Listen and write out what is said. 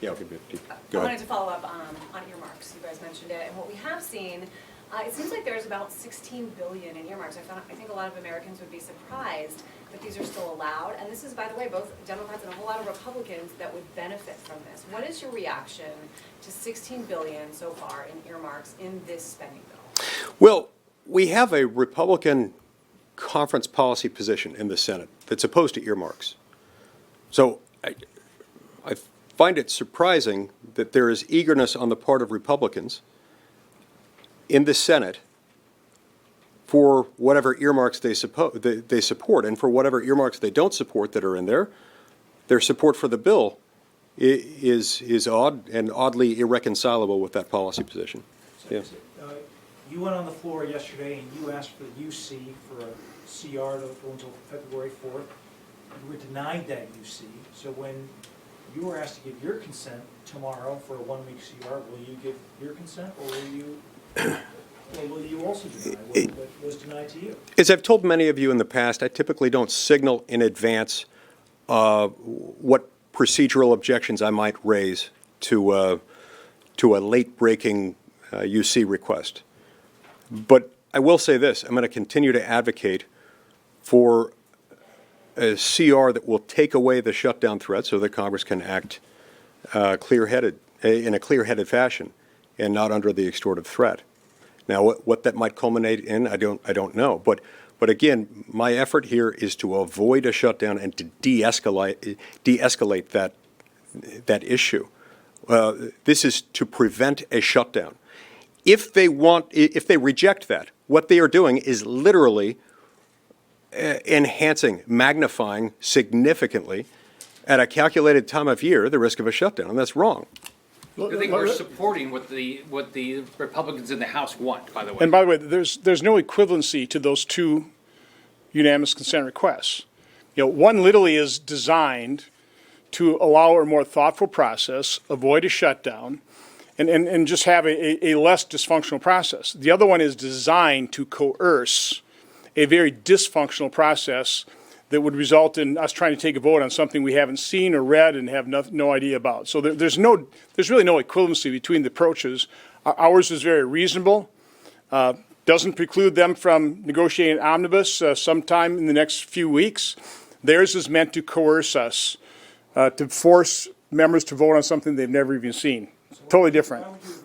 Yeah, okay, I go wanted ahead. to follow up on earmarks. You guys mentioned it, and what we have seen, it seems like there's about 16 billion in earmarks. I think a lot of Americans would be surprised that these are still allowed. And this is, by the way, both Democrats and a whole lot of Republicans that would benefit from this. What is your reaction to 16 billion so far in earmarks in this spending bill? Well, we have a Republican conference policy position in the Senate that's opposed to earmarks. So I find it surprising that there is eagerness on the part of Republicans in the Senate for whatever earmarks they support, and for whatever earmarks they don't support that are in there. Their support for the bill is odd and oddly irreconcilable with that policy position. So Yeah. you went on the floor yesterday and you asked for the UC for a CR to go until February 4th. You were denied that UC. So when you were asked to give your consent tomorrow for a one-week CR, will you give your consent, or will you also deny what was denied to you? As I've told many of you in the past, I typically don't signal in advance what procedural objections I might raise to a late-breaking UC request. But I will say this: I'm going to continue to advocate for a CR that will take away the shutdown threat, so that Congress can act clear-headed in a clear-headed fashion, and not under the extortive threat. Now, what that might culminate in, I don't know. But again, my effort here is to avoid a shutdown and to de-escalate that issue. This is to prevent a shutdown. If they reject that, what they are doing is literally enhancing, magnifying significantly at a calculated time of year the risk of a shutdown, and that's wrong. I think we're supporting what the Republicans in the House want, by the way. And by the way, there's no equivalency to those two unanimous consent requests. One literally is designed to allow a more thoughtful process, avoid a shutdown, and just have a less dysfunctional process. The other one is designed to coerce a very dysfunctional process that would result in us trying to take a vote on something we haven't seen or read and have no idea about. So there's really no equivalency between the approaches. Ours is very reasonable. Doesn't preclude them from negotiating omnibus sometime in the next few weeks. Theirs is meant to coerce us, to force members to vote on something they've never even seen. Totally different. Why would you agree